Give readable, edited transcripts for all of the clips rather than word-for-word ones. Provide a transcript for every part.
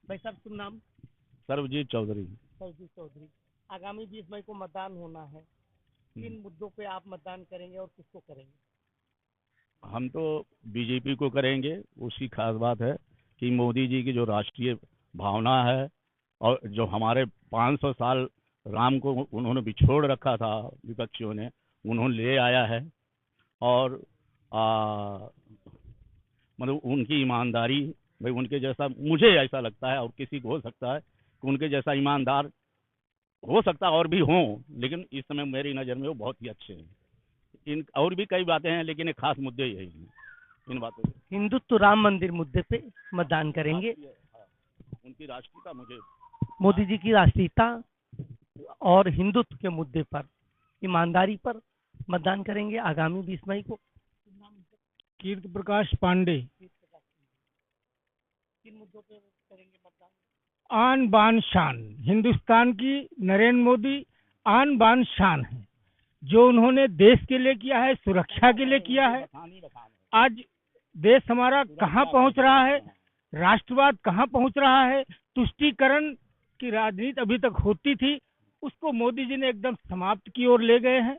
भाई साहब शुभ नाम? सर्वजीत चौधरी। सरजीत चौधरी। आगामी 20 मई को मतदान होना है। हम्म। किन मुद्दों पे आप मतदान करेंगे और किसको करेंगे? हम तो बीजेपी को करेंगे। उसकी खास बात है कि मोदी जी की जो राष्ट्रीय भावना है और जो हमारे 500 साल राम को उन्होंने बिछोड़ रखा था विपक्षियों ने, उन्होंने ले आया है। और आ, मतलब उनकी ईमानदारी, भाई उनके जैसा मुझे ऐसा लगता है और किसी को हो सकता है कि उनके जैसा ईमानदार हो सकता है और भी हों, लेकिन इस समय मेरी नज़र में वो बहुत ही अच्छे हैं। इन और भी कई बातें हैं लेकिन एक खास मुद्दे यही हैं इन बातों पे। हिंदुत्व राम मंदिर मुद्दे पे मतदान करेंगे। हाँ, उनकी राष्ट्रीयता मुझे। मोदी जी की राष्ट्रीयता और हिंदुत्व के मुद्दे पर, ईमानदारी पर मतदान करेंगे आगामी 20 मई को। कीर्ति प्रकाश पांडे। किन मुद्दों पे करेंगे मतदान? आन बान शान, हिंदुस्तान की नरेंद्र मोदी आन बान शान है। जो उन्होंने देश के लिए किया है, सुरक्षा के लिए किया है। आज देश हमारा कहाँ पहुँच रहा है, राष्ट्रवाद कहाँ पहुँच रहा है, तुष्टीकरण की राजनीति अभी तक होती थी, उसको मोदी जी ने एकदम समाप्त की ओर ले गए हैं।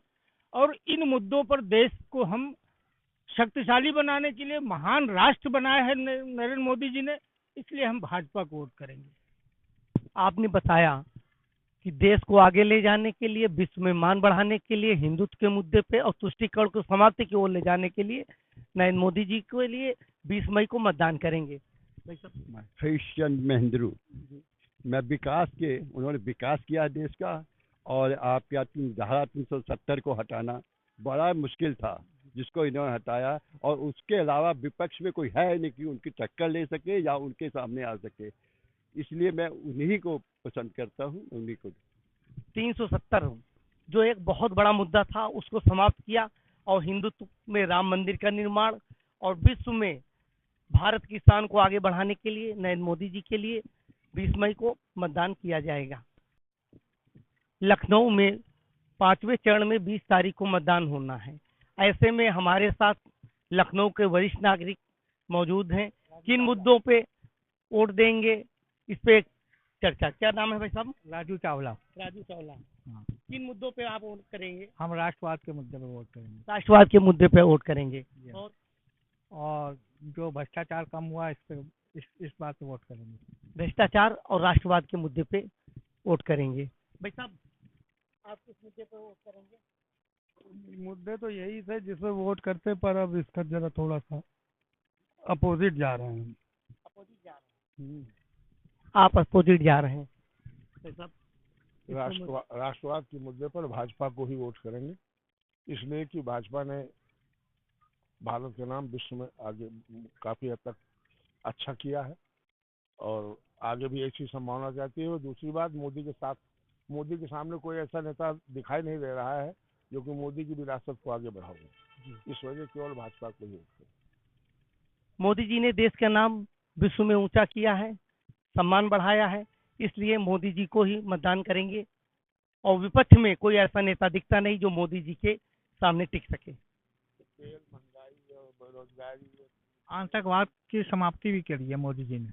और इन मुद्दों पर देश को हम शक्तिशाली बनाने के लिए महान राष्ट्र बनाया है नरेंद्र मोदी जी ने, इसलिए हम भाजपा को वोट करेंगे। आपने बताया कि देश को आगे ले जाने के लिए, विश्व में मान बढ़ाने के लिए, हिंदुत्व के मुद्दे पे और तुष्टीकरण को समाप्ति की ओर ले जाने के लिए नरेंद्र मोदी जी के लिए 20 मई को मतदान करेंगे। क्रिश्चियन महेंद्रू। मैं विकास के, उन्होंने विकास किया है देश का, और आपका धारा 370 को हटाना बड़ा मुश्किल था, जिसको इन्होंने हटाया। और उसके अलावा विपक्ष में कोई है नहीं कि उनकी टक्कर ले सके या उनके सामने आ सके, इसलिए मैं उन्हीं को पसंद करता हूँ, उन्हीं को। 370 जो एक बहुत बड़ा मुद्दा था उसको समाप्त किया, और हिंदुत्व में राम मंदिर का निर्माण और विश्व में भारत की शान को आगे बढ़ाने के लिए नरेंद्र मोदी जी के लिए 20 मई को मतदान किया जाएगा। लखनऊ में 5वें चरण में 20 तारीख को मतदान होना है। ऐसे में हमारे साथ लखनऊ के वरिष्ठ नागरिक मौजूद हैं। किन मुद्दों पे वोट देंगे, इस पे चर्चा। क्या नाम है भाई साहब? राजू चावला। राजू चावला। हाँ। किन मुद्दों पे आप वोट करेंगे? हम राष्ट्रवाद के मुद्दे पर वोट करेंगे। राष्ट्रवाद के मुद्दे पे वोट करेंगे। और जो भ्रष्टाचार कम हुआ, इस पे इस बात पे वोट करेंगे। भ्रष्टाचार और राष्ट्रवाद के मुद्दे पे वोट करेंगे। भाई साहब आप किस मुद्दे पे वोट करेंगे? मुद्दे तो यही थे जिस पे वोट करते, पर अब इसका जरा थोड़ा सा अपोजिट जा रहे हैं। अपोजिट जा रहे हैं। आप अपोजिट जा रहे हैं। भाई साहब राष्ट्रवाद के मुद्दे पर भाजपा को ही वोट करेंगे, इसलिए कि भाजपा ने भारत के नाम विश्व में आगे काफी हद तक अच्छा किया है और आगे भी ऐसी संभावना चाहती है। और दूसरी बात, मोदी के सामने कोई ऐसा नेता दिखाई नहीं दे रहा है जो कि मोदी की विरासत को आगे बढ़ाओगे, इस वजह केवल भाजपा को ही वोट करेंगे। मोदी जी ने देश का नाम विश्व में ऊंचा किया है, सम्मान बढ़ाया है, इसलिए मोदी जी को ही मतदान करेंगे। और विपक्ष में कोई ऐसा नेता दिखता नहीं जो मोदी जी के सामने टिक सके। तेल, महंगाई और बेरोजगारी, आतंकवाद की समाप्ति भी करी है मोदी जी ने।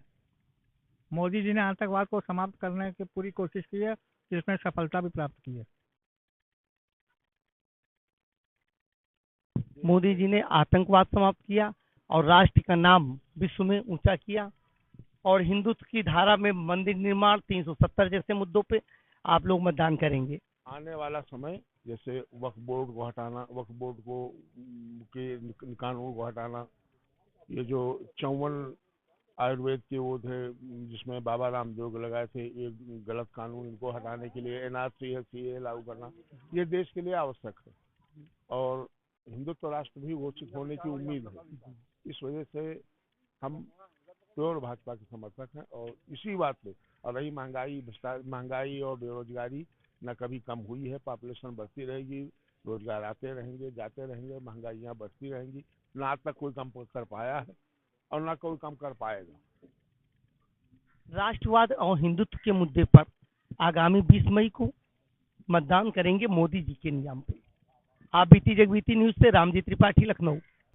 मोदी जी ने आतंकवाद को समाप्त करने की पूरी कोशिश की है, जिसमें सफलता भी प्राप्त की है। मोदी जी ने आतंकवाद समाप्त किया और राष्ट्र का नाम विश्व में ऊंचा किया, और हिंदुत्व की धारा में मंदिर निर्माण 370 जैसे मुद्दों पे आप लोग मतदान करेंगे। आने वाला समय जैसे वक्फ बोर्ड को हटाना, वक्फ बोर्ड को के कानून को हटाना, ये जो 54 आयुर्वेद के वो थे जिसमें बाबा रामदेव लगाए थे, ये गलत कानून, इनको हटाने के लिए एनआरसी सीए लागू करना, ये देश के लिए आवश्यक है। और हिंदुत्व राष्ट्र भी घोषित होने की उम्मीद है। इस वजह से हम प्योर भाजपा के समर्थक हैं। और इसी बात पे, और रही महंगाई और बेरोजगारी न कभी कम हुई है, पॉपुलेशन बढ़ती रहेगी, रोजगार आते रहेंगे, जाते रहेंगे, महंगाइयाँ बढ़ती रहेंगी। ना आज तक कोई कम कर पाया है और ना कोई कम कर पाएगा। राष्ट्रवाद और हिंदुत्व के मुद्दे पर आगामी 20 मई को मतदान करेंगे मोदी जी के नियम पे। आप बीती जगबीती न्यूज से रामजी त्रिपाठी, लखनऊ।